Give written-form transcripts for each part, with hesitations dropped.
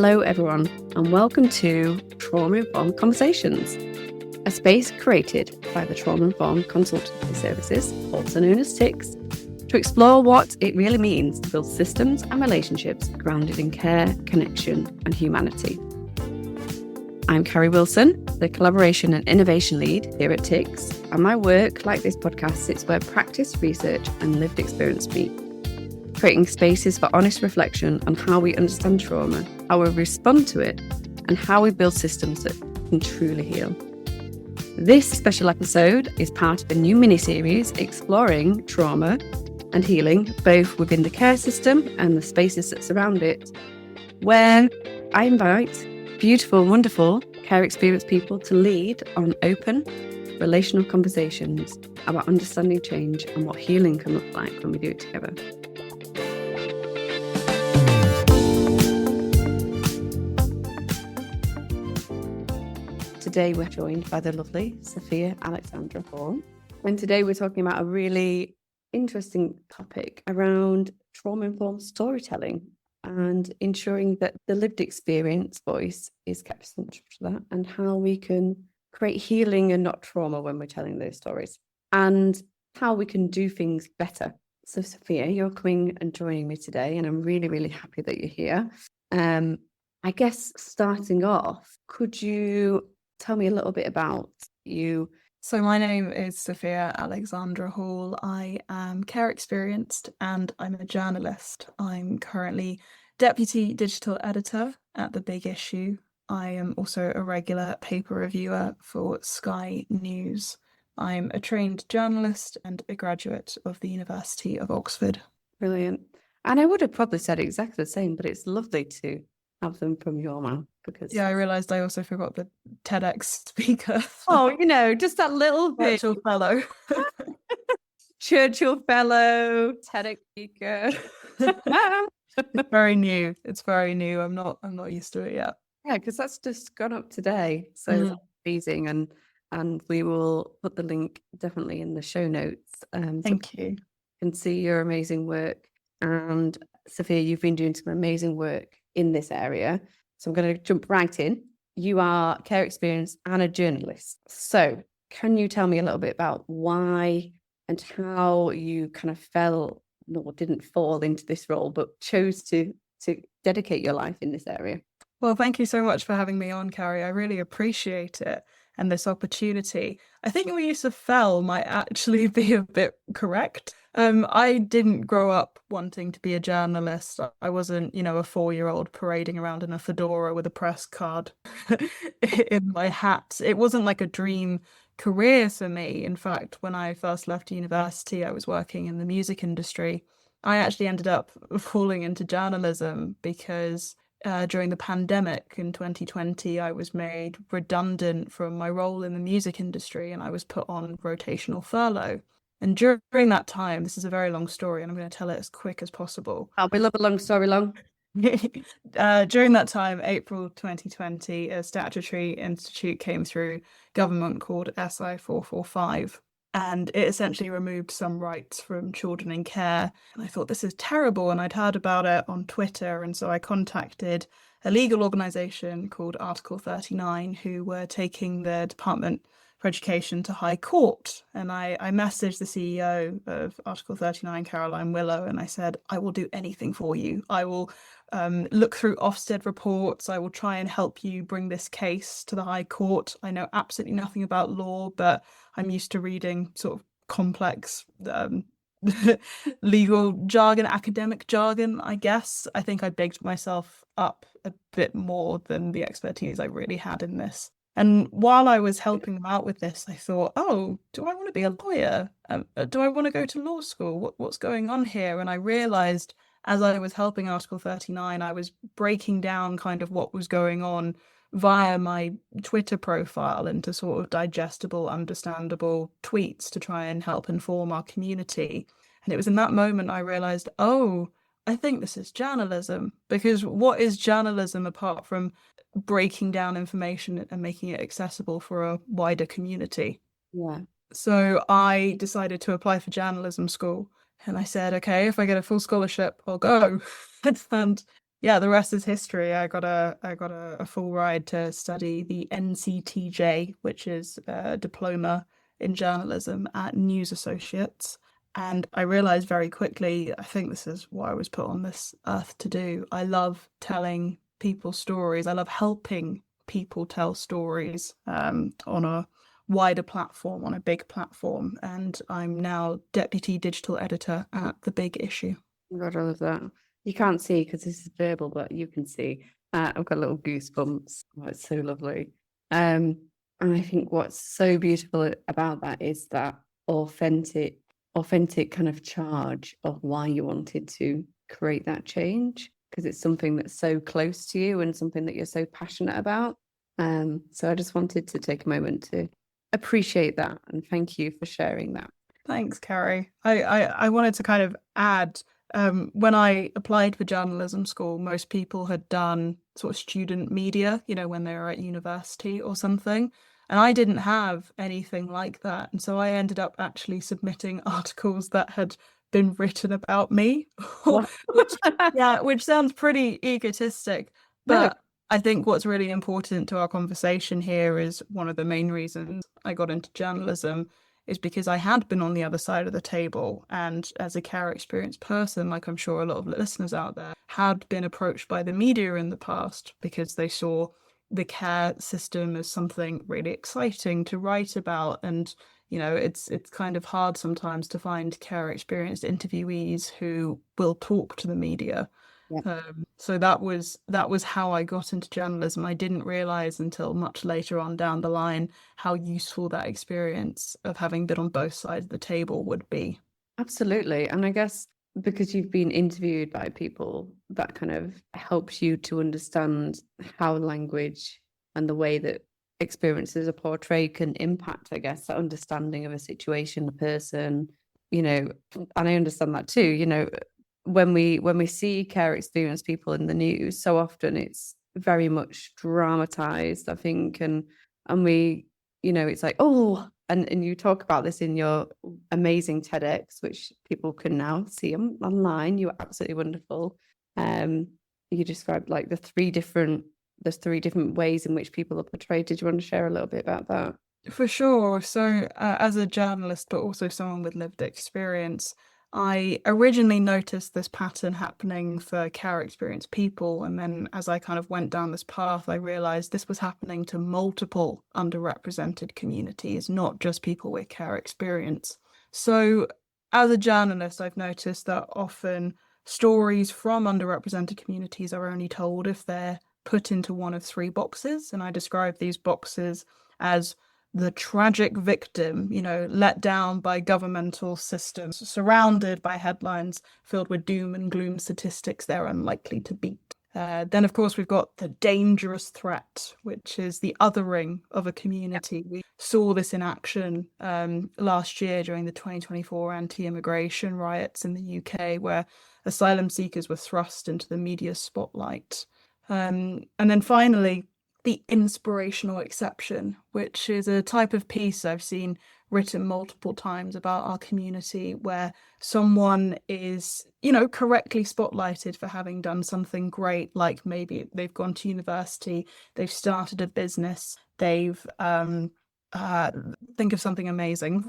Hello everyone, and welcome to Trauma-Informed Conversations, a space created by the Trauma-Informed Consultancy Services, also known as TICS, to explore what it really means to build systems and relationships grounded in care, connection, and humanity. I'm Carrie Wilson, the Collaboration and Innovation Lead here at TICS, and my work, like this podcast, sits where practice, research, and lived experience meet, creating spaces for honest reflection on how we understand trauma, how we respond to it, and how we build systems that can truly heal. This special episode is part of a new mini-series exploring trauma and healing, both within the care system and the spaces that surround it, where I invite beautiful, wonderful care experience people to lead on open, relational conversations about understanding change and what healing can look like when we do it together. Today we're joined by the lovely Sophia Alexandra Hall, and today we're talking about a really interesting topic around trauma-informed storytelling and ensuring that the lived experience voice is kept central to that, and how we can create healing and not trauma when we're telling those stories, and how we can do things better. So Sophia, you're coming and joining me today, and I'm really, really happy that you're here. I guess starting off, could you tell me a little bit about you? So my name is Sophia Alexandra Hall. I am care experienced and I'm a journalist. I'm currently deputy digital editor at The Big Issue. I am also a regular paper reviewer for Sky News. I'm a trained journalist and a graduate of the University of Oxford. Brilliant. And I would have probably said exactly the same, but it's lovely to have them from your mouth, because I realised I also forgot the TEDx speaker. Just that little bit. Churchill Fellow. Churchill Fellow, TEDx speaker. Very new. It's very new. I'm not used to it yet. Yeah, because that's just gone up today. So that's amazing. And we will put the link definitely in the show notes. Thank you. You can see your amazing work. And Sophia, you've been doing some amazing work in this area. So I'm going to jump right in. You are care experienced and a journalist. So can you tell me a little bit about why and how you kind of didn't fall into this role, but chose to dedicate your life in this area? Well, thank you so much for having me on, Carrie. I really appreciate it and this opportunity. I think your use of "fell" might actually be a bit correct. I didn't grow up wanting to be a journalist. I wasn't, a 4-year-old parading around in a fedora with a press card in my hat. It wasn't like a dream career for me. In fact, when I first left university, I was working in the music industry. I actually ended up falling into journalism because during the pandemic in 2020, I was made redundant from my role in the music industry and I was put on rotational furlough. And during that time, this is a very long story and I'm going to tell it as quick as possible. We love a long story long. During that time, April 2020, a statutory institute came through government called SI 445. And it essentially removed some rights from children in care. And I thought, this is terrible. And I'd heard about it on Twitter. And so I contacted a legal organisation called Article 39, who were taking the Department for Education to High Court. And I messaged the CEO of Article 39, Caroline Willow, and I said, I will do anything for you. I will look through Ofsted reports. I will try and help you bring this case to the High Court. I know absolutely nothing about law, but I'm used to reading sort of complex legal jargon, academic jargon, I guess. I think I bigged myself up a bit more than the expertise I really had in this. And while I was helping them out with this, I thought, do I want to be a lawyer? Do I want to go to law school? What's going on here? And I realised as I was helping Article 39, I was breaking down kind of what was going on via my Twitter profile into sort of digestible, understandable tweets to try and help inform our community. And it was in that moment I realised, I think this is journalism. Because what is journalism apart from breaking down information and making it accessible for a wider community? Yeah. So I decided to apply for journalism school. And I said, okay, if I get a full scholarship, I'll go. And yeah, the rest is history. I got a full ride to study the NCTJ, which is a diploma in journalism at News Associates. And I realized very quickly, I think this is what I was put on this earth to do. I love telling people stories. I love helping people tell stories on a wider platform, on a big platform. And I'm now deputy digital editor at The Big Issue. God, I love that. You can't see because this is verbal, but you can see. I've got little goosebumps. Oh, it's so lovely. And I think what's so beautiful about that is that authentic, authentic kind of charge of why you wanted to create that change, because it's something that's so close to you and something that you're so passionate about. So I just wanted to take a moment to appreciate that and thank you for sharing that. Thanks, Carrie. I wanted to kind of add, when I applied for journalism school, most people had done sort of student media, when they were at university or something. And I didn't have anything like that. And so I ended up actually submitting articles that had been written about me, What? which, yeah, which sounds pretty egotistic. No. But I think what's really important to our conversation here is one of the main reasons I got into journalism is because I had been on the other side of the table. And as a care experienced person, like I'm sure a lot of listeners out there, had been approached by the media in the past because they saw the care system as something really exciting to write about. And, it's kind of hard sometimes to find care experienced interviewees who will talk to the media. Yeah. So that was how I got into journalism. I didn't realize until much later on down the line how useful that experience of having been on both sides of the table would be. Absolutely. And I guess because you've been interviewed by people, that kind of helps you to understand how language and the way that experiences are portrayed can impact, I guess, that understanding of a situation, a person, and I understand that too, when we see care experienced people in the news, so often it's very much dramatized, I think, and we, it's like, oh, and you talk about this in your amazing TEDx, which people can now see online. You're absolutely wonderful. You described like there's three different ways in which people are portrayed. Did you want to share a little bit about that? For sure. So, as a journalist, but also someone with lived experience, I originally noticed this pattern happening for care experienced people. And then as I kind of went down this path, I realized this was happening to multiple underrepresented communities, not just people with care experience. So, as a journalist, I've noticed that often stories from underrepresented communities are only told if they're put into one of three boxes. And I describe these boxes as the tragic victim, let down by governmental systems, surrounded by headlines filled with doom and gloom statistics they're unlikely to beat. Then, of course, we've got the dangerous threat, which is the othering of a community. We saw this in action last year during the 2024 anti-immigration riots in the UK, where asylum seekers were thrust into the media spotlight. And then finally, the inspirational exception, which is a type of piece I've seen written multiple times about our community where someone is, correctly spotlighted for having done something great, like maybe they've gone to university, they've started a business, they've think of something amazing,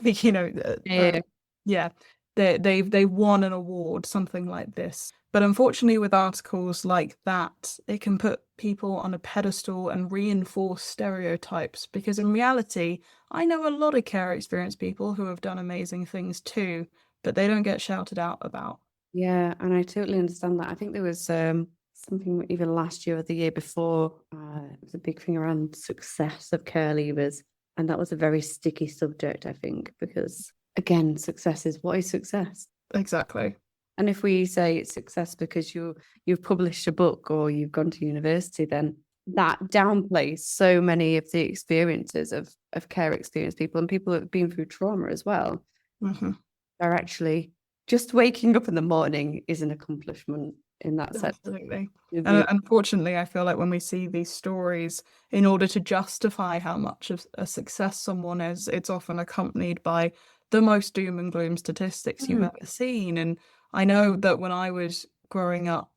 Yeah. yeah, they won an award, something like this. But unfortunately, with articles like that, it can put people on a pedestal and reinforce stereotypes. Because in reality, I know a lot of care experienced people who have done amazing things too, but they don't get shouted out about. Yeah, and I totally understand that. I think there was something even last year or the year before, it was a big thing around success of care leavers. And that was a very sticky subject, I think, because again, success is what is success? Exactly. And if we say it's success because you've published a book or you've gone to university, then that downplays so many of the experiences of care experienced people and people that have been through trauma as well. Mm-hmm. They're actually just waking up in the morning is an accomplishment in that sense. Absolutely. And unfortunately, I feel like when we see these stories, in order to justify how much of a success someone is, it's often accompanied by the most doom and gloom statistics you've ever seen. And I know that when I was growing up,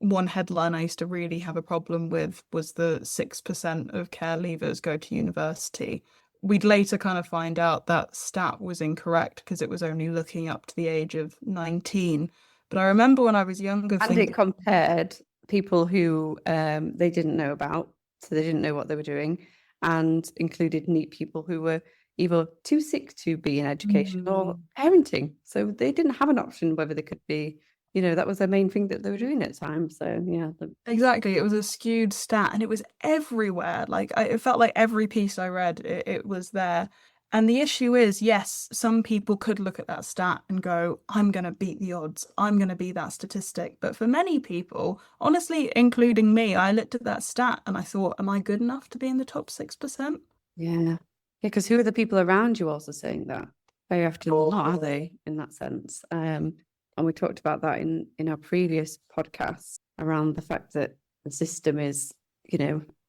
one headline I used to really have a problem with was the 6% of care leavers go to university. We'd later kind of find out that stat was incorrect because it was only looking up to the age of 19. But I remember when I was younger And thinking, it compared people who they didn't know about, so they didn't know what they were doing, and included neat people who were either too sick to be in education or parenting. So they didn't have an option whether they could be, that was their main thing that they were doing at the time. So yeah. exactly, it was a skewed stat and it was everywhere. Like it felt like every piece I read, it was there. And the issue is, yes, some people could look at that stat and go, I'm going to beat the odds. I'm going to be that statistic. But for many people, honestly, including me, I looked at that stat and I thought, am I good enough to be in the top 6%? Yeah. Because who are the people around you also saying that? Very often not, are they, in that sense? And we talked about that in our previous podcast around the fact that the system is,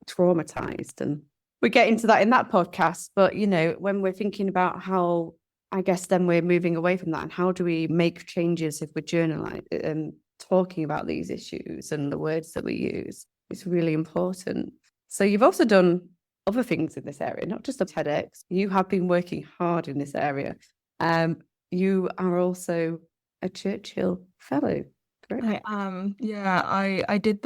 traumatized. And we get into that in that podcast. But, when we're thinking about how, I guess then we're moving away from that and how do we make changes if we're journaling and talking about these issues and the words that we use, it's really important. So you've also done other things in this area, not just the TEDx. You have been working hard in this area. You are also a Churchill Fellow, correct? I am. Yeah, I did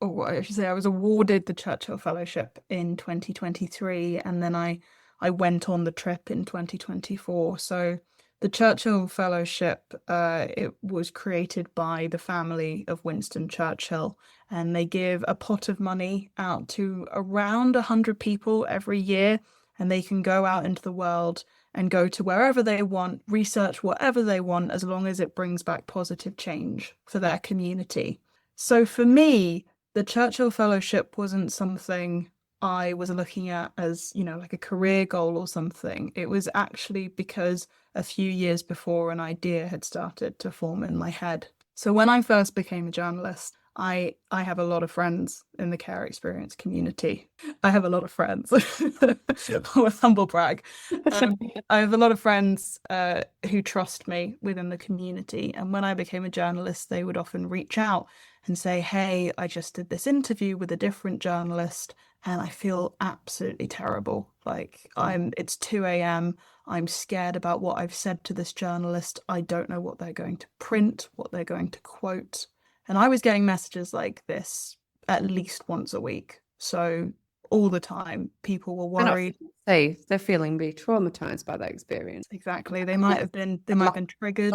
or I should say, I was awarded the Churchill Fellowship in 2023, and then I went on the trip in 2024. So the Churchill Fellowship, it was created by the family of Winston Churchill, and they give a pot of money out to around 100 people every year, and they can go out into the world and go to wherever they want, research whatever they want, as long as it brings back positive change for their community. So for me, the Churchill Fellowship wasn't something I was looking at as, like a career goal or something. It was actually because a few years before an idea had started to form in my head. So when I first became a journalist, I have a lot of friends in the care experience community. I have a lot of friends. Humble brag. I have a lot of friends who trust me within the community. And when I became a journalist, they would often reach out and say, hey, I just did this interview with a different journalist and I feel absolutely terrible. Like it's 2 a.m. I'm scared about what I've said to this journalist. I don't know what they're going to print, what they're going to quote. And I was getting messages like this at least once a week. So all the time, people were worried. They're feeling really traumatized by that experience. Exactly. They might have been triggered.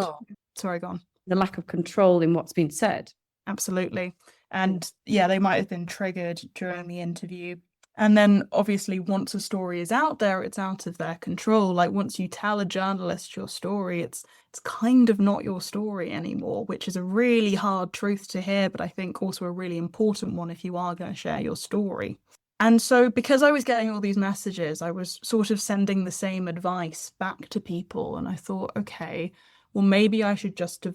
Sorry, go on. The lack of control in what's been said. Absolutely. And yeah, they might have been triggered during the interview. And then obviously once a story is out there, it's out of their control. Like once you tell a journalist your story, it's kind of not your story anymore, which is a really hard truth to hear, but I think also a really important one if you are going to share your story. And so because I was getting all these messages, I was sort of sending the same advice back to people. And I thought, okay, well, maybe I should just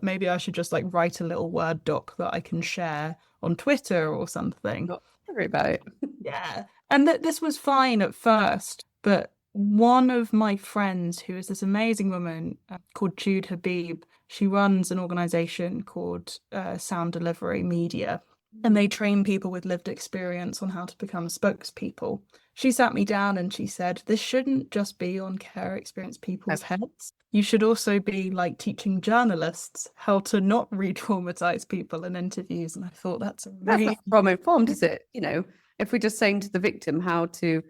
maybe I should just like write a little Word doc that I can share on Twitter or something. Not worry about it. Yeah. And this was fine at first, but one of my friends, who is this amazing woman called Jude Habib, she runs an organization called Sound Delivery Media, and they train people with lived experience on how to become spokespeople. She sat me down and she said, this shouldn't just be on care experience people's heads. You should also be like teaching journalists how to not re-traumatize people in interviews. And I thought that's not trauma-informed, is it? If we're just saying to the victim how to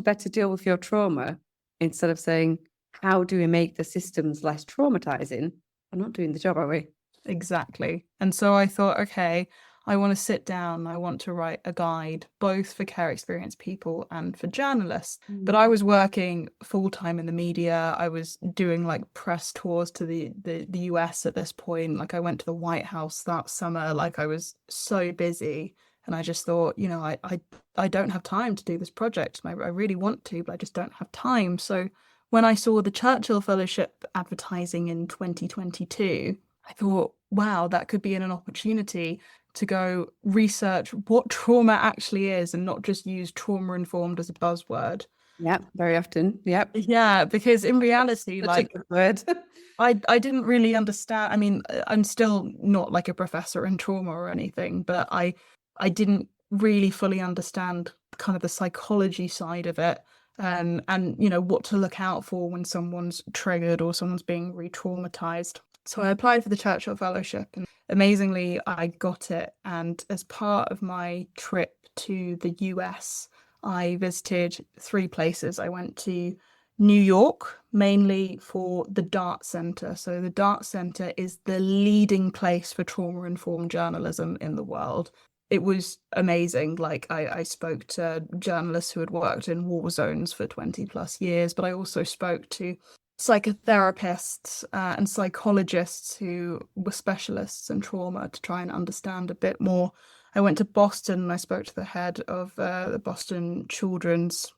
better deal with your trauma, instead of saying, how do we make the systems less traumatizing? We're not doing the job, are we? Exactly. And so I thought, okay, I want to sit down, I want to write a guide, both for care experience people and for journalists. But I was working full-time in the media. I was doing like press tours to the US at this point. Like I went to the White House that summer. Like I was so busy. And I just thought, I don't have time to do this project. I really want to, but I just don't have time. So when I saw the Churchill Fellowship advertising in 2022, I thought, wow, that could be an opportunity to go research what trauma actually is and not just use trauma-informed as a buzzword. Yeah, very often. Yep. Yeah, because in reality, Such a like good word. I didn't really understand. I mean, I'm still not like a professor in trauma or anything, but I didn't really fully understand kind of the psychology side of it, and what to look out for when someone's triggered or someone's being re-traumatized. So I applied for the Churchill Fellowship, and amazingly, I got it. And as part of my trip to the US, I visited 3 places. I went to New York, mainly for the Dart Center. So, the Dart Center is the leading place for trauma-informed journalism in the world. It was amazing. Like, I spoke to journalists who had worked in war zones for 20 plus years, but I also spoke to psychotherapists and psychologists who were specialists in trauma to try and understand a bit more. I went to Boston and I spoke to the head of the Boston Children's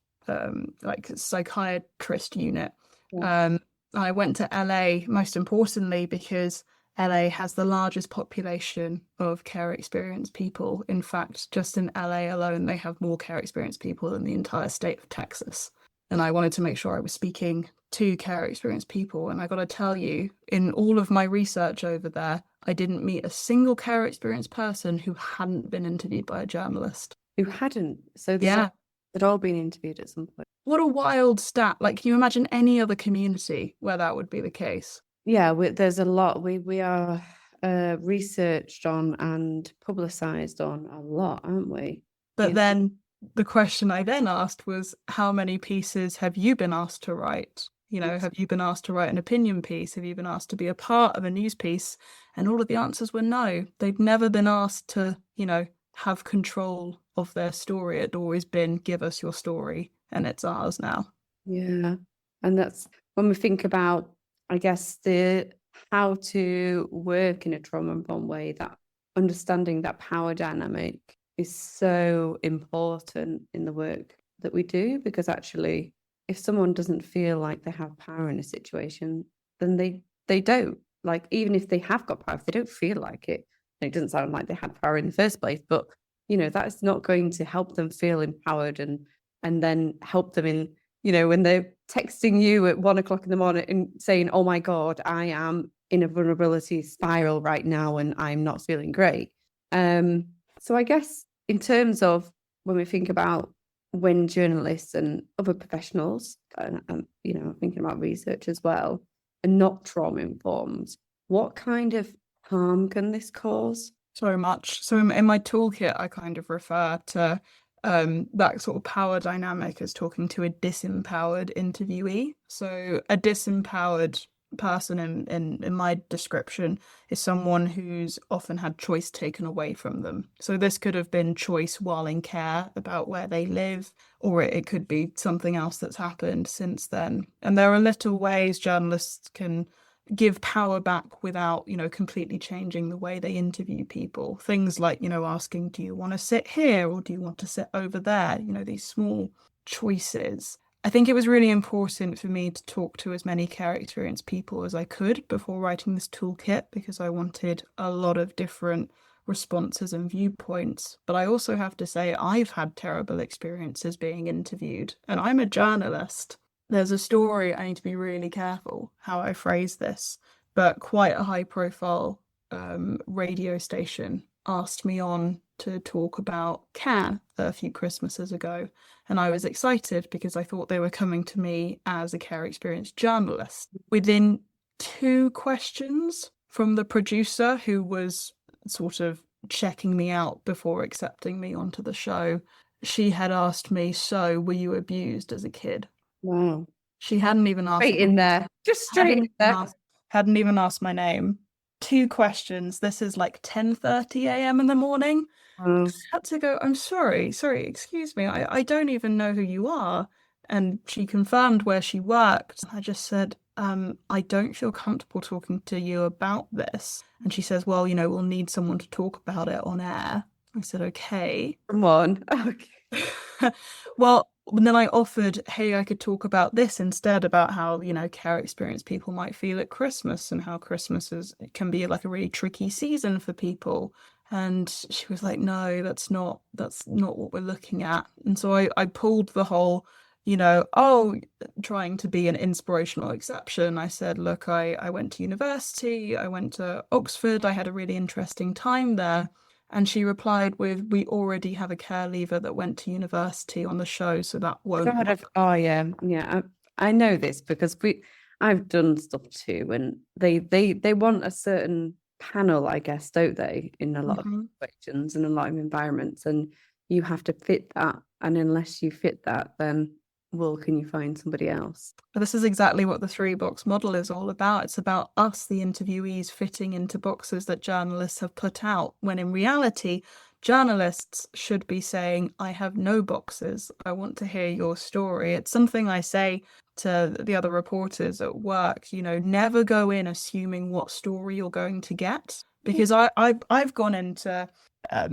like psychiatrist unit. Yeah. I went to LA most importantly because LA has the largest population of care experienced people. In fact, just in LA alone, they have more care experienced people than the entire state of Texas. And I wanted to make sure I was speaking to care experienced people. And I got to tell you, in all of my research over there, I didn't meet a single care experienced person who hadn't been interviewed by a journalist. Who hadn't. So Yeah. they'd all been interviewed at some point. What a wild stat. Like, can you imagine any other community where that would be the case? Yeah, there's a lot. We are researched on and publicised on a lot, aren't we? But then the question I then asked was, how many pieces have you been asked to write? Have you been asked to write an opinion piece? Have you been asked to be a part of a news piece? And all of the answers were no. They'd never been asked to, have control of their story. It'd always been, give us your story, and it's ours now. Yeah. And that's when we think about, I guess, how to work in a trauma-informed way, that understanding that power dynamic is so important in the work that we do, because actually, if someone doesn't feel like they have power in a situation, then they don't. Like, even if they have got power, if they don't feel like it, and it doesn't sound like they had power in the first place, but that's not going to help them feel empowered and then help them in, when they're texting you at 1 o'clock in the morning and saying, oh my God, I am in a vulnerability spiral right now and I'm not feeling great. So I guess in terms of when we think about when journalists and other professionals, and thinking about research as well, are not trauma informed, what kind of harm can this cause? So much. So in my toolkit, I kind of refer to that sort of power dynamic as talking to a disempowered interviewee. So a disempowered person in my description is someone who's often had choice taken away from them. So this could have been choice while in care about where they live, or it could be something else that's happened since then. And there are little ways journalists can give power back without, completely changing the way they interview people. Things like, asking, do you want to sit here or do you want to sit over there? These small choices. I think it was really important for me to talk to as many care experienced people as I could before writing this toolkit, because I wanted a lot of different responses and viewpoints. But I also have to say, I've had terrible experiences being interviewed, and I'm a journalist. There's a story, I need to be really careful how I phrase this, but quite a high profile radio station asked me on to talk about care a few Christmases ago. And I was excited because I thought they were coming to me as a care experienced journalist. Within 2 questions from the producer, who was sort of checking me out before accepting me onto the show, she had asked me, so were you abused as a kid? Wow. She hadn't even asked. Straight in there. Just straight in there. Hadn't even asked my name. 2 questions. This is like 10:30 a.m. in the morning. Wow. I had to go, I'm sorry, excuse me, I don't even know who you are. And she confirmed where she worked. I just said, I don't feel comfortable talking to you about this. And she says, well, we'll need someone to talk about it on air. I said, okay. Come on. Okay. Well, then I offered, hey, I could talk about this instead, about how, care experienced people might feel at Christmas and how Christmas can be like a really tricky season for people. And she was like, no, that's not what we're looking at. And so I pulled the whole trying to be an inspirational exception. I said, look, I went to university, I went to Oxford, I had a really interesting time there. And she replied with, we already have a care leaver that went to university on the show, so that won't God, work. oh yeah, yeah. I know this because I've done stuff too, and they want a certain panel, I guess, don't they, in a lot of Mhm. situations and a lot of environments, and you have to fit that. And unless you fit that, then well, can you find somebody else? But this is exactly what the three box model is all about. It's about us, the interviewees, fitting into boxes that journalists have put out, when in reality, journalists should be saying, I have no boxes. I want to hear your story. It's something I say to the other reporters at work, never go in assuming what story you're going to get. Because I've gone into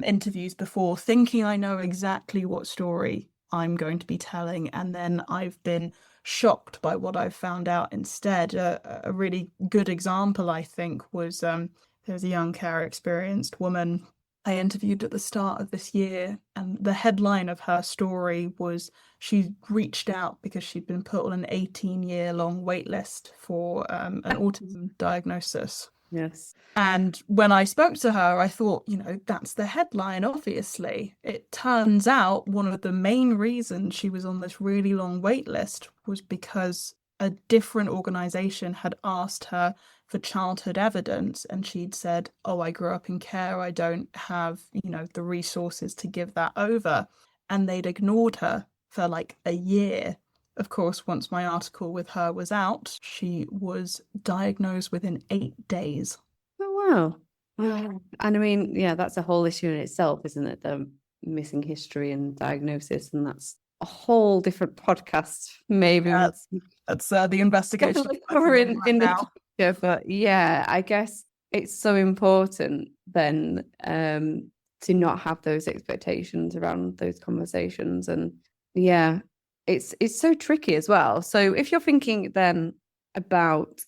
interviews before thinking I know exactly what story I'm going to be telling, and then I've been shocked by what I've found out instead. A really good example, I think, was there was a young care experienced woman I interviewed at the start of this year, and the headline of her story was she reached out because she'd been put on an 18-year-long wait list for an autism diagnosis. Yes. And when I spoke to her, I thought, that's the headline, obviously. It turns out one of the main reasons she was on this really long wait list was because a different organization had asked her for childhood evidence, and she'd said, oh, I grew up in care. I don't have, the resources to give that over. And they'd ignored her for like a year. Of course, once my article with her was out, she was diagnosed within 8 days. Oh wow. Wow. And I mean, yeah, that's a whole issue in itself, isn't it? The missing history and diagnosis, and that's a whole different podcast. Maybe Yeah, we'll that's the investigation definitely I'm cover working on in right the now. future. But yeah, I guess it's so important then to not have those expectations around those conversations. And yeah, it's so tricky as well. So if you're thinking then about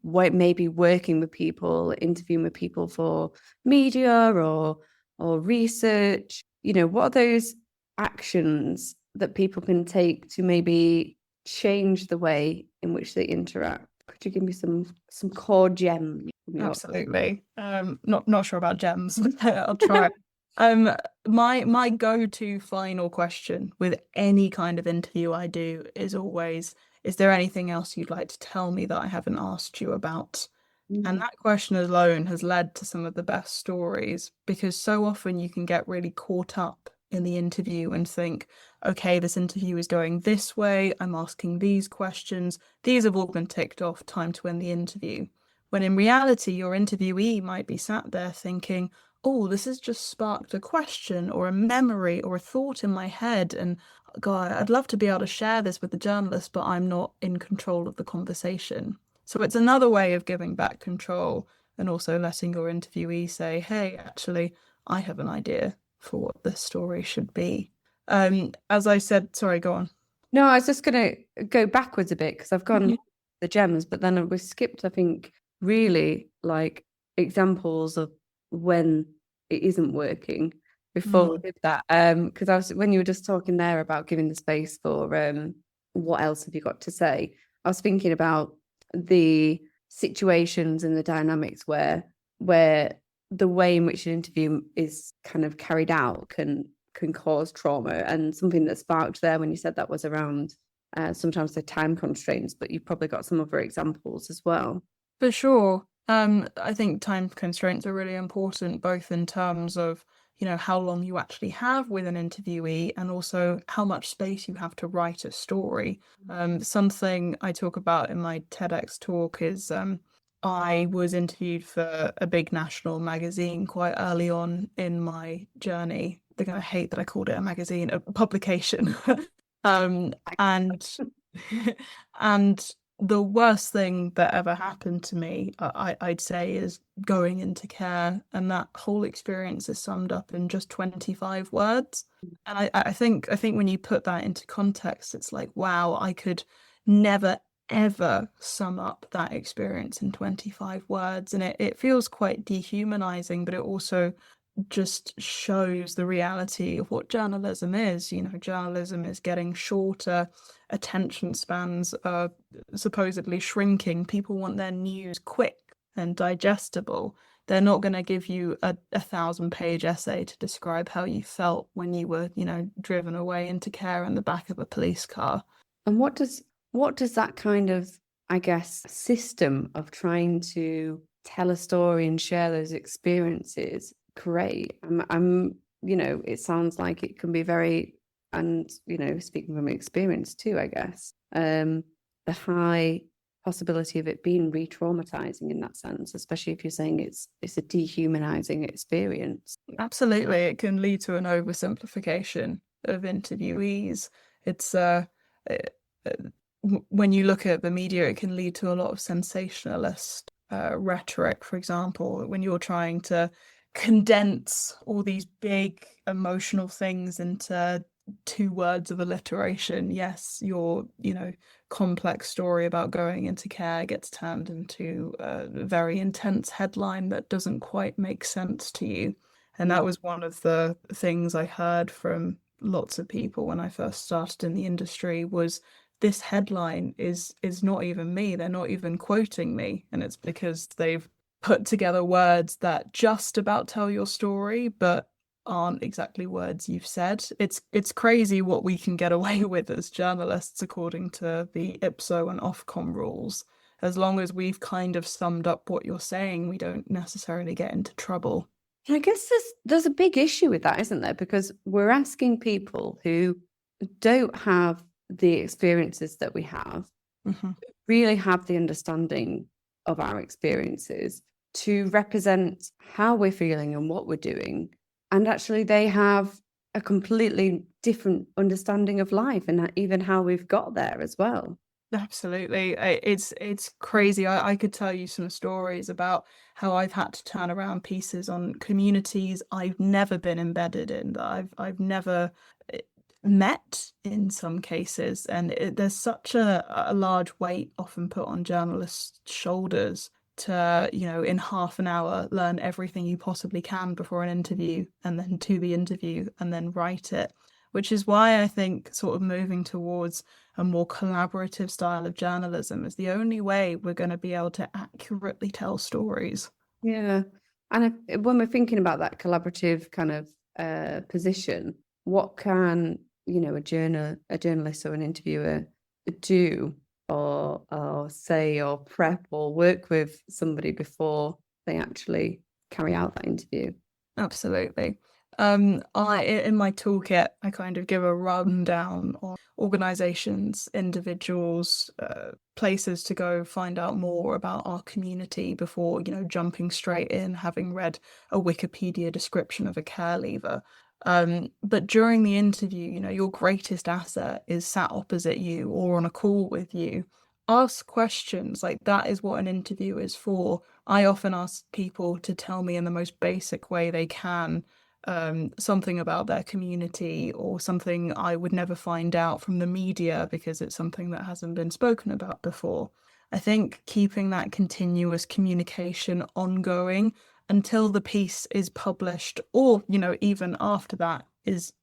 what maybe working with people, interviewing with people for media or research, what are those actions that people can take to maybe change the way in which they interact? Could you give me some core gems from your Absolutely. Not sure about gems, but I'll try. Um, my go-to final question with any kind of interview I do is always, is there anything else you'd like to tell me that I haven't asked you about? And Mm. that question alone has led to some of the best stories, because so often you can get really caught up in the interview and think, okay, this interview is going this way, I'm asking these questions, these have all been ticked off, time to end the interview. When in reality, your interviewee might be sat there thinking, oh, this has just sparked a question or a memory or a thought in my head. And God, I'd love to be able to share this with the journalist, but I'm not in control of the conversation. So it's another way of giving back control, and also letting your interviewee say, hey, actually, I have an idea for what this story should be. As I said, sorry, go on. No, I was just going to go backwards a bit because I've gone the gems, but then we skipped, I think, really like examples of when it isn't working before we Mm, did that. Because when you were just talking there about giving the space for what else have you got to say? I was thinking about the situations and the dynamics where the way in which an interview is kind of carried out can cause trauma. And something that sparked there when you said that was around sometimes the time constraints, but you've probably got some other examples as well. for sure. I think time constraints are really important, both in terms of, how long you actually have with an interviewee, and also how much space you have to write a story. Something I talk about in my TEDx talk is I was interviewed for a big national magazine quite early on in my journey. They're going to hate that I called it a magazine, a publication. And and the worst thing that ever happened to me, I'd say, is going into care, and that whole experience is summed up in just 25 words. And I think when you put that into context, it's like, wow, I could never ever sum up that experience in 25 words. And it feels quite dehumanizing, but it also just shows the reality of what journalism is. Journalism is getting shorter, attention spans are supposedly shrinking. People want their news quick and digestible. They're not going to give you a 1,000-page essay to describe how you felt when you were, driven away into care in the back of a police car. And what does that kind of, I guess, system of trying to tell a story and share those experiences create? It sounds like it can be very, and speaking from experience too, I guess, the high possibility of it being re-traumatizing in that sense, especially if you're saying it's a dehumanizing experience. Absolutely, it can lead to an oversimplification of interviewees. It's when you look at the media, it can lead to a lot of sensationalist rhetoric. For example, when you're trying to condense all these big emotional things into 2 words of alliteration, yes, your complex story about going into care gets turned into a very intense headline that doesn't quite make sense to you. And that was one of the things I heard from lots of people when I first started in the industry was, this headline is not even me. They're not even quoting me. And it's because they've put together words that just about tell your story, but aren't exactly words you've said. It's crazy what we can get away with as journalists according to the IPSO and Ofcom rules. As long as we've kind of summed up what you're saying, we don't necessarily get into trouble. I guess there's a big issue with that, isn't there? Because we're asking people who don't have the experiences that we have, really have the understanding of our experiences, to represent how we're feeling and what we're doing. And actually they have a completely different understanding of life and even how we've got there as well. Absolutely. It's crazy. I could tell you some stories about how I've had to turn around pieces on communities I've never been embedded in, that I've never met in some cases. And there's such a large weight often put on journalists' shoulders to, in half an hour, learn everything you possibly can before an interview, and then do the interview and then write it. Which is why I think sort of moving towards a more collaborative style of journalism is the only way we're going to be able to accurately tell stories. Yeah. And when we're thinking about that collaborative kind of position, what can, a journalist or an interviewer do or say or prep or work with somebody before they actually carry out that interview? Absolutely. In my toolkit, I kind of give a rundown on organizations, individuals, places to go find out more about our community before, jumping straight in, having read a Wikipedia description of a care leaver. But during the interview, your greatest asset is sat opposite you or on a call with you. Ask questions. Like, that is what an interview is for. I often ask people to tell me in the most basic way they can something about their community, or something I would never find out from the media because it's something that hasn't been spoken about before. I think keeping that continuous communication ongoing until the piece is published, or even after that, is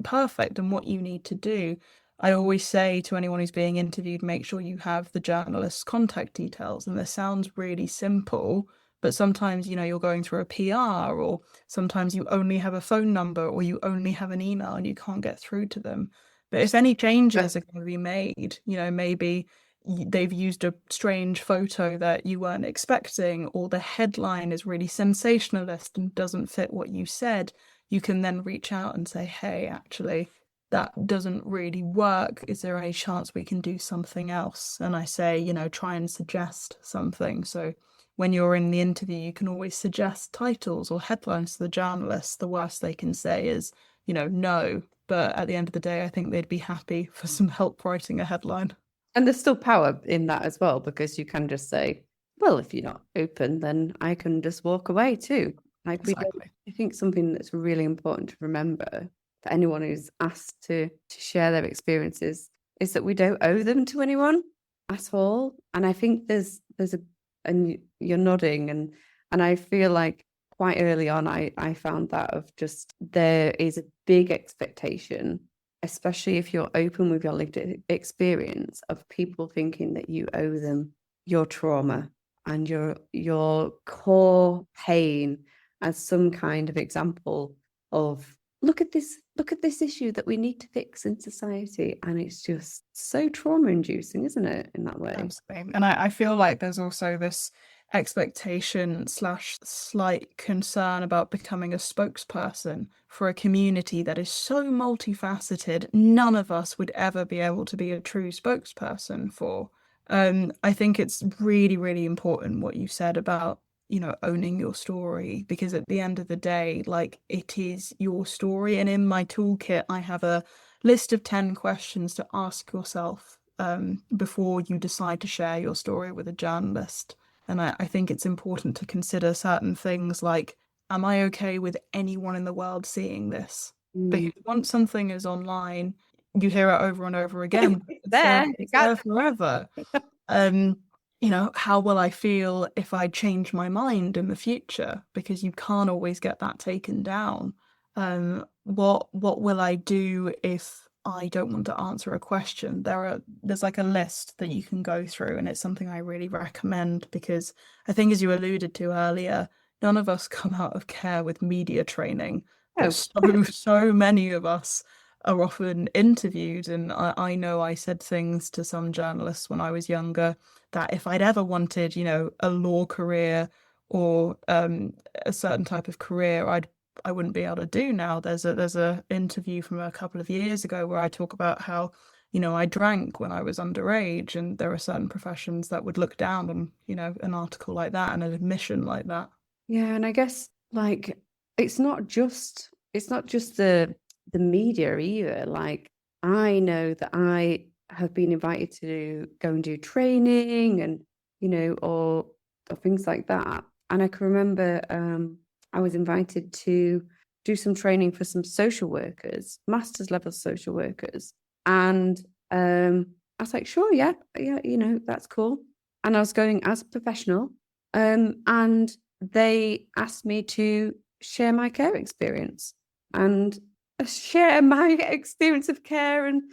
perfect and what you need to do. I always say to anyone who's being interviewed, make sure you have the journalist's contact details. And this sounds really simple, but sometimes, you're going through a PR, or sometimes you only have a phone number, or you only have an email and you can't get through to them. But if any changes are going to be made, maybe they've used a strange photo that you weren't expecting, or the headline is really sensationalist and doesn't fit what you said, you can then reach out and say, hey, actually, that doesn't really work. Is there any chance we can do something else? And I say, try and suggest something. So when you're in the interview, you can always suggest titles or headlines to the journalists. The worst they can say is, no. But at the end of the day, I think they'd be happy for some help writing a headline. And there's still power in that as well, because you can just say, well, if you're not open, then I can just walk away too. Like, Exactly. I think something that's really important to remember for anyone who's asked to share their experiences is that we don't owe them to anyone at all. And I think there's and you're nodding, and I feel like quite early on, I found that of just there is a big expectation, especially if you're open with your lived experience, of people thinking that you owe them your trauma and your core pain as some kind of example of look at this issue that we need to fix in society. And it's just so trauma inducing, isn't it, in that way? Absolutely. And I feel like there's also this expectation slash slight concern about becoming a spokesperson for a community that is so multifaceted, none of us would ever be able to be a true spokesperson for. I think it's really, really important what you said about, owning your story, because at the end of the day, like, it is your story. And in my toolkit, I have a list of 10 questions to ask yourself before you decide to share your story with a journalist. And I think it's important to consider certain things like, am I okay with anyone in the world seeing this? Because once something is online, you hear it over and over again. It's there forever. How will I feel if I change my mind in the future? Because you can't always get that taken down. What will I do if I don't want to answer a question? There's like a list that you can go through, and it's something I really recommend, because I think, as you alluded to earlier, none of us come out of care with media training, but so many of us are often interviewed. And I know I said things to some journalists when I was younger that if I'd ever wanted, a law career or a certain type of career, I wouldn't be able to do now. There's a interview from a couple of years ago where I talk about how, I drank when I was underage, and there are certain professions that would look down on, an article like that and an admission like that. Yeah, and I guess like it's not just the media either. Like, I know that I have been invited to go and do training and, or things like that. And I can remember I was invited to do some training for some social workers, master's level social workers. And I was like, sure, yeah, that's cool. And I was going as a professional. And they asked me to share my care experience and share my experience of care and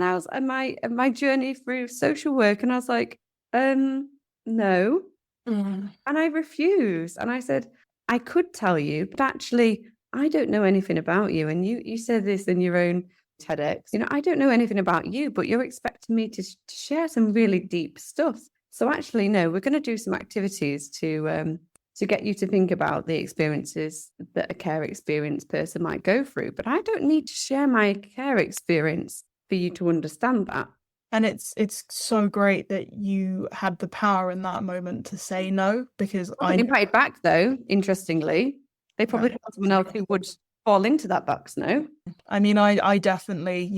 I was and my journey through social work. And I was like, no. And I refused. And I said, I could tell you, but actually I don't know anything about you. And you said this in your own TEDx, I don't know anything about you, but you're expecting me to share some really deep stuff. So actually, no, we're going to do some activities to get you to think about the experiences that a care experienced person might go through. But I don't need to share my care experience for you to understand that. And it's so great that you had the power in that moment to say no, because I wasn't invited back, though, interestingly. They probably had someone else who would fall into that box, no? I mean, I definitely,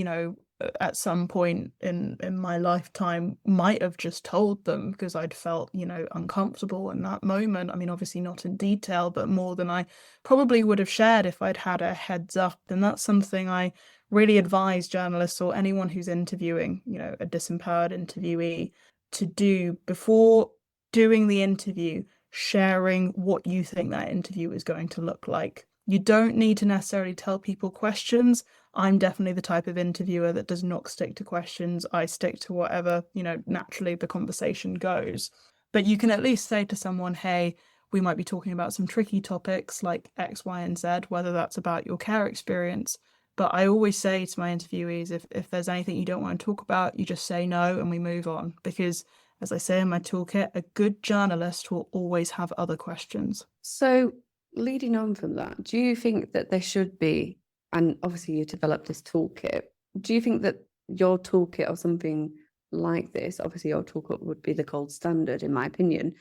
at some point in my lifetime might have just told them, because I'd felt, uncomfortable in that moment. I mean, obviously not in detail, but more than I probably would have shared if I'd had a heads up. And that's something I really advise journalists or anyone who's interviewing, a disempowered interviewee, to do before doing the interview, sharing what you think that interview is going to look like. You don't need to necessarily tell people questions. I'm definitely the type of interviewer that does not stick to questions. I stick to whatever, naturally the conversation goes. But you can at least say to someone, hey, we might be talking about some tricky topics like X, Y, and Z, whether that's about your care experience. But I always say to my interviewees, if there's anything you don't want to talk about, you just say no and we move on. Because, as I say in my toolkit, a good journalist will always have other questions. So, leading on from that, do you think that there should be, and obviously you developed this toolkit, do you think that your toolkit or something like this, obviously your toolkit would be the gold standard in my opinion,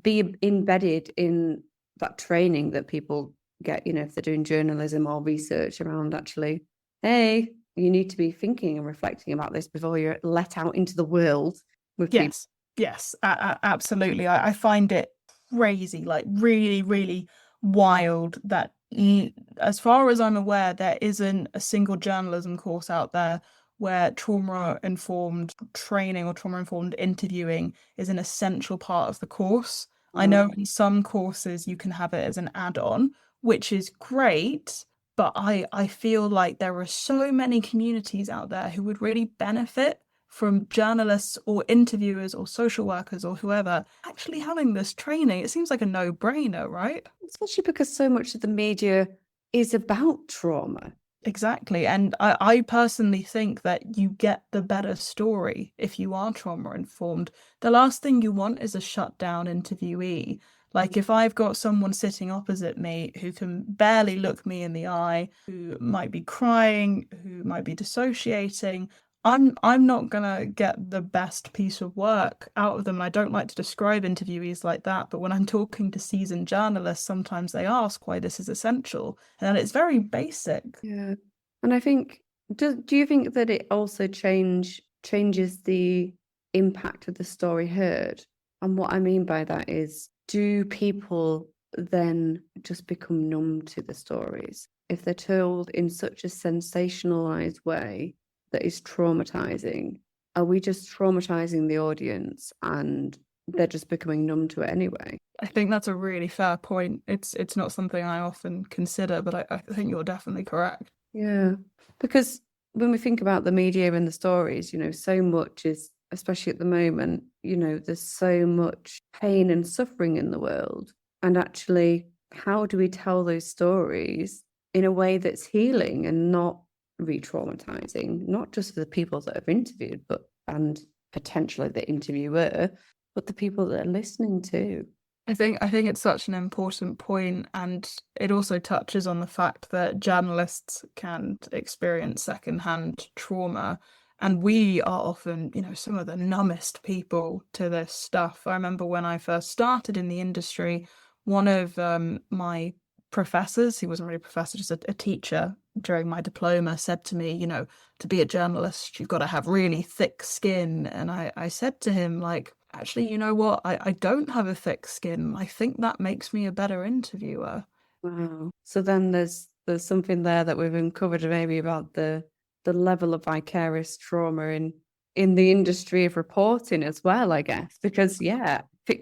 be embedded in that training that people get, if they're doing journalism or research around actually, hey, you need to be thinking and reflecting about this before you're let out into the world with people? Yes, absolutely. I find it crazy, like really, really wild that, as far as I'm aware, there isn't a single journalism course out there where trauma-informed training or trauma-informed interviewing is an essential part of the course. I know in some courses you can have it as an add-on, which is great, but I feel like there are so many communities out there who would really benefit from journalists or interviewers or social workers or whoever actually having this training. It seems like a no-brainer, right? Especially because so much of the media is about trauma. Exactly. And I personally think that you get the better story if you are trauma informed. The last thing you want is a shut down interviewee. Like if I've got someone sitting opposite me who can barely look me in the eye, who might be crying, who might be dissociating, I'm not gonna get the best piece of work out of them. And I don't like to describe interviewees like that, but when I'm talking to seasoned journalists, sometimes they ask why this is essential, and it's very basic. Yeah. And I think, do you think that it also changes the impact of the story heard? And what I mean by that is, do people then just become numb to the stories? If they're told in such a sensationalized way that is traumatizing, are we just traumatizing the audience and they're just becoming numb to it anyway? I think that's a really fair point. It's not something I often consider, but I think you're definitely correct. Yeah, because when we think about the media and the stories, so much is, especially at the moment, there's so much pain and suffering in the world. And actually, how do we tell those stories in a way that's healing and not re-traumatizing, not just for the people that have interviewed, and potentially the interviewer, but the people that are listening too? I think it's such an important point, and it also touches on the fact that journalists can experience secondhand trauma, and we are often, some of the numbest people to this stuff. I remember when I first started in the industry, one of my professors, he wasn't really a professor, just a teacher during my diploma, said to me, to be a journalist, you've got to have really thick skin. And I said to him, like, actually, you know what? I don't have a thick skin. I think that makes me a better interviewer. Wow. So then there's something there that we've uncovered maybe about the level of vicarious trauma in the industry of reporting as well, I guess. Because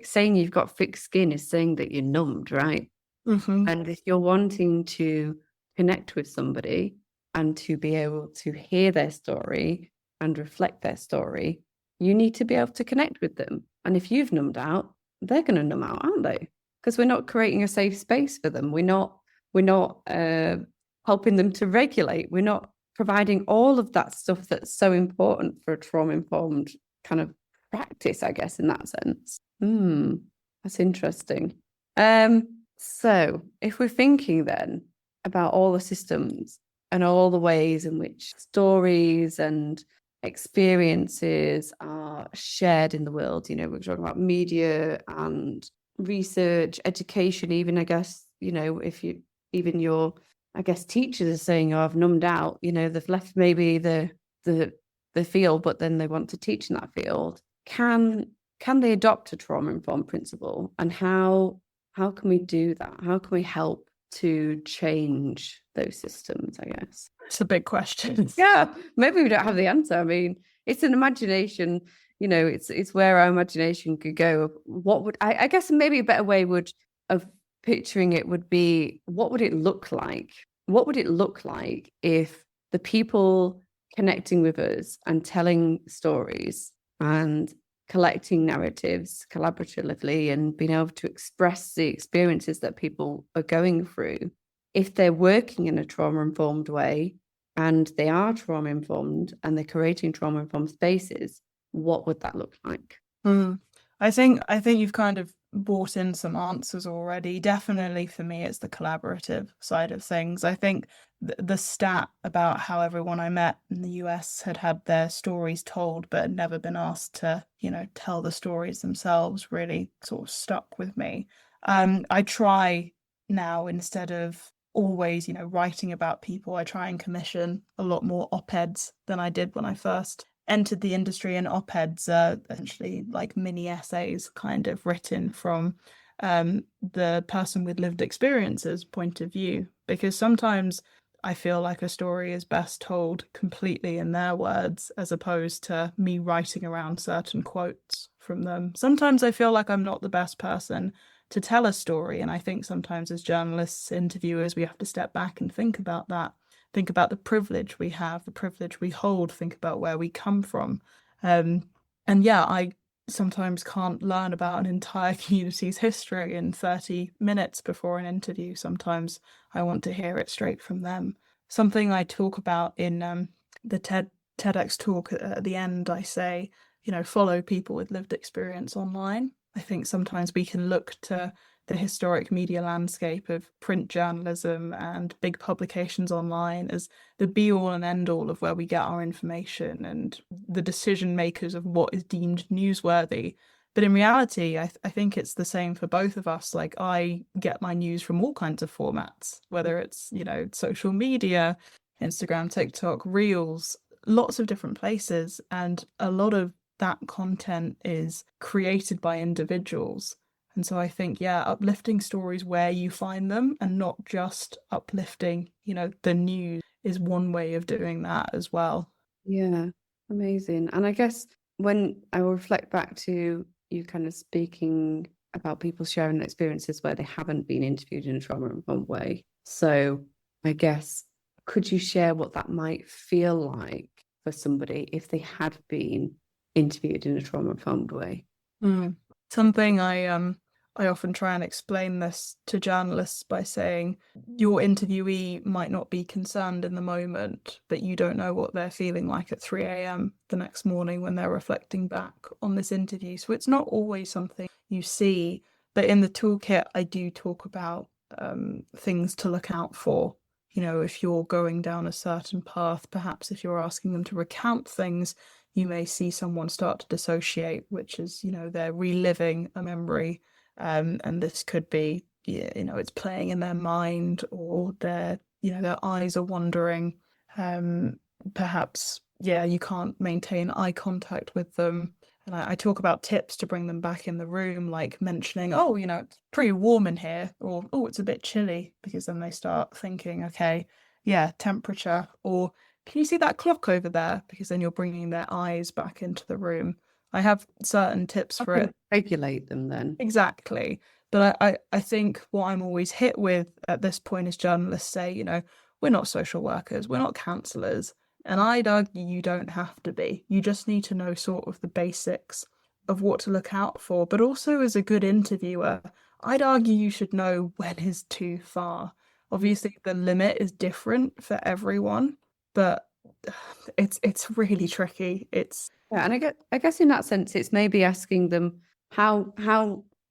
saying you've got thick skin is saying that you're numbed, right? Mm-hmm. And if you're wanting to connect with somebody and to be able to hear their story and reflect their story, you need to be able to connect with them. And if you've numbed out, they're going to numb out, aren't they? Because we're not creating a safe space for them. We're not helping them to regulate. We're not providing all of that stuff that's so important for a trauma-informed kind of practice, I guess, in that sense. That's interesting. So if we're thinking then about all the systems and all the ways in which stories and experiences are shared in the world, we're talking about media and research, education, even, I guess, if your teachers are saying, oh, I've numbed out, they've left maybe the field, but then they want to teach in that field. Can they adopt a trauma-informed principle, and how can we do that? How can we help to change those systems, I guess? It's a big question. Yeah, maybe we don't have the answer. I mean, it's an imagination, it's where our imagination could go. What would, I guess maybe a better way of picturing it would be, what would it look like? What would it look like if the people connecting with us and telling stories and collecting narratives collaboratively and being able to express the experiences that people are going through, if they're working in a trauma-informed way and they are trauma-informed and they're creating trauma-informed spaces, what would that look like? I think you've kind of brought in some answers already. Definitely for me, it's the collaborative side of things. I think the stat about how everyone I met in the US had their stories told but had never been asked to, tell the stories themselves really sort of stuck with me. I try now, instead of always, writing about people, I try and commission a lot more op-eds than I did when I first entered the industry. And op-eds are essentially like mini essays kind of written from the person with lived experiences point of view, because sometimes I feel like a story is best told completely in their words as opposed to me writing around certain quotes from them. Sometimes I feel like I'm not the best person to tell a story. And I think sometimes as journalists, interviewers, we have to step back and think about that. Think about the privilege we have, the privilege we hold, think about where we come from. Um, and yeah, I sometimes can't learn about an entire community's history in 30 minutes before an interview. Sometimes I want to hear it straight from them. Something I talk about in the TEDx talk at the end, I say, follow people with lived experience online. I think sometimes we can look to the historic media landscape of print journalism and big publications online as the be all and end all of where we get our information and the decision makers of what is deemed newsworthy. But in reality, I think it's the same for both of us. Like, I get my news from all kinds of formats, whether it's, social media, Instagram, TikTok, Reels, lots of different places. And a lot of that content is created by individuals. And so I think, yeah, uplifting stories where you find them and not just uplifting, the news is one way of doing that as well. Yeah, amazing. And I guess when I will reflect back to you kind of speaking about people sharing experiences where they haven't been interviewed in a trauma-informed way. So I guess, could you share what that might feel like for somebody if they had been interviewed in a trauma-informed way? Something I often try and explain this to journalists by saying your interviewee might not be concerned in the moment, but you don't know what they're feeling like at 3 a.m. the next morning when they're reflecting back on this interview. So it's not always something you see, but in the toolkit, I do talk about things to look out for. If you're going down a certain path, perhaps if you're asking them to recount things, you may see someone start to dissociate, which is, they're reliving a memory. And this could be, it's playing in their mind, or their eyes are wandering. Perhaps, you can't maintain eye contact with them. And I talk about tips to bring them back in the room, like mentioning, oh, it's pretty warm in here, or, oh, it's a bit chilly, because then they start thinking, okay, yeah, temperature, or can you see that clock over there? Because then you're bringing their eyes back into the room. I have certain tips for it. Regulate them then. Exactly. But I think what I'm always hit with at this point is journalists say, we're not social workers, we're not counsellors. And I'd argue you don't have to be. You just need to know sort of the basics of what to look out for. But also, as a good interviewer, I'd argue you should know when is too far. Obviously, the limit is different for everyone, but it's really tricky. Yeah, and I guess in that sense, it's maybe asking them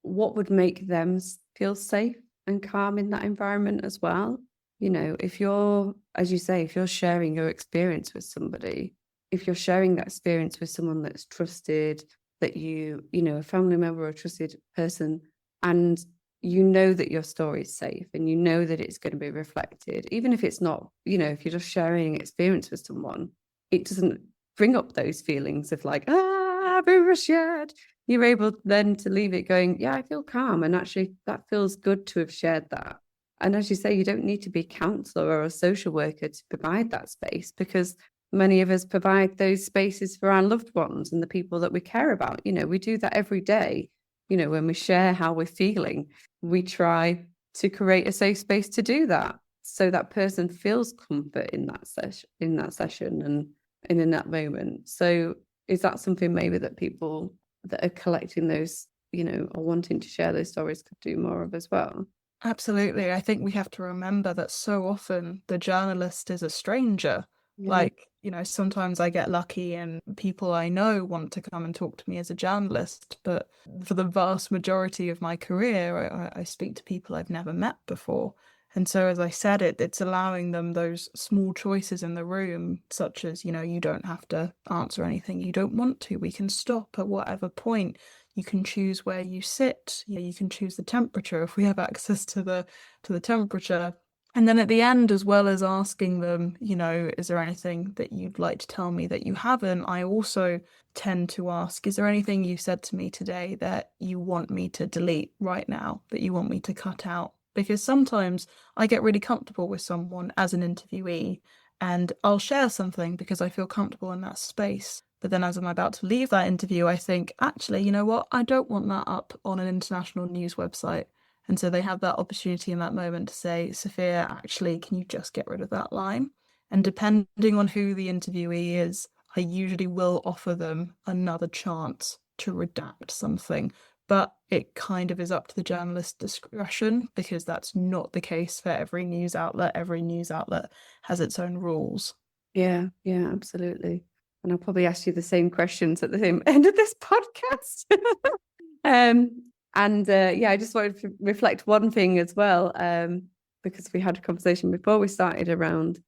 what would make them feel safe and calm in that environment as well. If you're, as you say, if you're sharing your experience with somebody, if you're sharing that experience with someone that's trusted, that a family member or a trusted person, and that your story is safe and that it's going to be reflected, even if it's not, if you're just sharing experience with someone, it doesn't bring up those feelings of like, we shared. You're able then to leave it going, yeah, I feel calm. And actually that feels good to have shared that. And as you say, you don't need to be a counsellor or a social worker to provide that space, because many of us provide those spaces for our loved ones and the people that we care about. We do that every day. When we share how we're feeling, we try to create a safe space to do that, so that person feels comfort in that session and in that moment. So is that something maybe that people that are collecting those, or wanting to share those stories could do more of as well? Absolutely. I think we have to remember that so often the journalist is a stranger. Yeah. Like, sometimes I get lucky and people I know want to come and talk to me as a journalist, but for the vast majority of my career, I speak to people I've never met before. And so, as I said, it's allowing them those small choices in the room, such as, you don't have to answer anything you don't want to. We can stop at whatever point. You can choose where you sit. You can choose the temperature if we have access to the temperature. And then at the end, as well as asking them, is there anything that you'd like to tell me that you haven't? I also tend to ask, is there anything you said to me today that you want me to delete right now, that you want me to cut out? because sometimes I get really comfortable with someone as an interviewee and I'll share something because I feel comfortable in that space. But then as I'm about to leave that interview, I think, actually, you know what? I don't want that up on an international news website. And so they have that opportunity in that moment to say, Sophia, actually, can you just get rid of that line? And depending on who the interviewee is, I usually will offer them another chance to redact something. But it kind of is up to the journalist's discretion, because that's not the case for every news outlet. Every news outlet has its own rules. Yeah, absolutely. And I'll probably ask you the same questions at the same end of this podcast. I just wanted to reflect one thing as well, because we had a conversation before we started around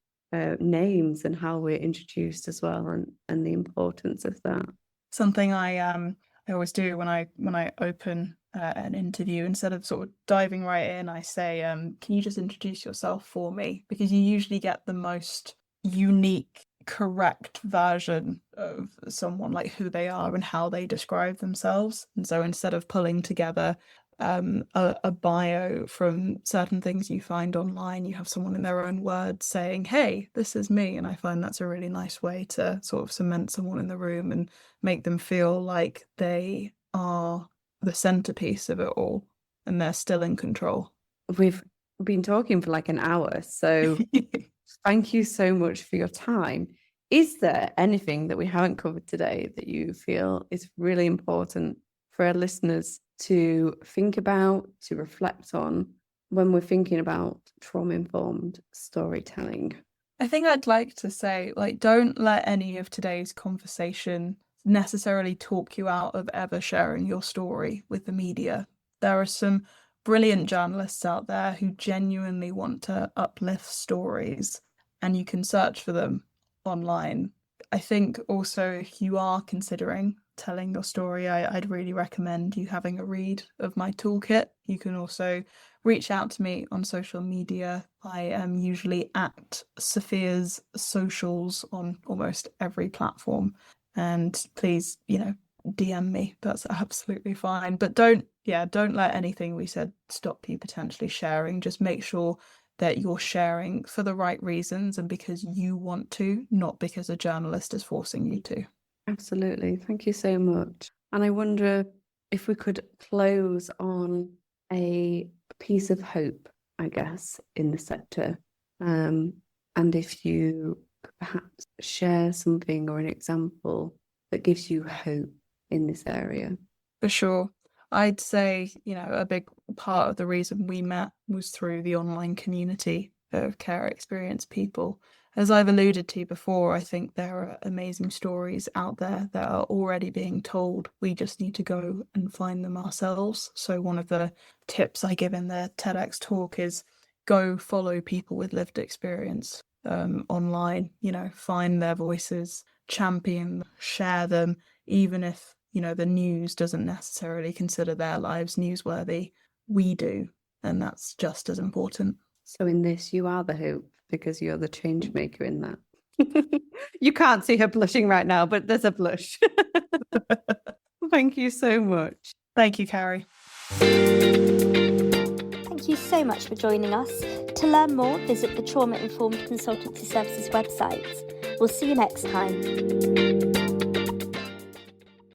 names and how we're introduced as well, and the importance of that. Something I always do when I open an interview, instead of sort of diving right in, I say, can you just introduce yourself for me? Because you usually get the most unique, correct version of someone, like who they are and how they describe themselves. And so instead of pulling together a bio from certain things you find online, you have someone in their own words saying, hey, this is me. And I find that's a really nice way to sort of cement someone in the room and make them feel like they are the centerpiece of it all and they're still in control. We've been talking for like an hour, so thank you so much for your time. Is there anything that we haven't covered today that you feel is really important for our listeners to think about, to reflect on when we're thinking about trauma-informed storytelling? I think I'd like to say, like, don't let any of today's conversation necessarily talk you out of ever sharing your story with the media. There are some brilliant journalists out there who genuinely want to uplift stories, and you can search for them online. I think also, if you are considering telling your story, I'd really recommend you having a read of my toolkit. You can also reach out to me on social media. I am usually at Sophia's socials on almost every platform. And please, DM me. That's absolutely fine. But don't let anything we said stop you potentially sharing. Just make sure that you're sharing for the right reasons and because you want to, not because a journalist is forcing you to. Absolutely. Thank you so much. And I wonder if we could close on a piece of hope, I guess, in the sector. And if you could perhaps share something or an example that gives you hope in this area. For sure. I'd say, a big part of the reason we met was through the online community of care experienced people. As I've alluded to before, I think there are amazing stories out there that are already being told. We just need to go and find them ourselves. So one of the tips I give in the TEDx talk is go follow people with lived experience online, find their voices, champion, share them, even if, the news doesn't necessarily consider their lives newsworthy. We do, and that's just as important. So in this, you are the hope, because you're the change maker in that. You can't see her blushing right now, but there's a blush. Thank you so much. Thank you, Carrie. Thank you so much for joining us. To learn more, visit the Trauma Informed Consultancy Services website. We'll see you next time.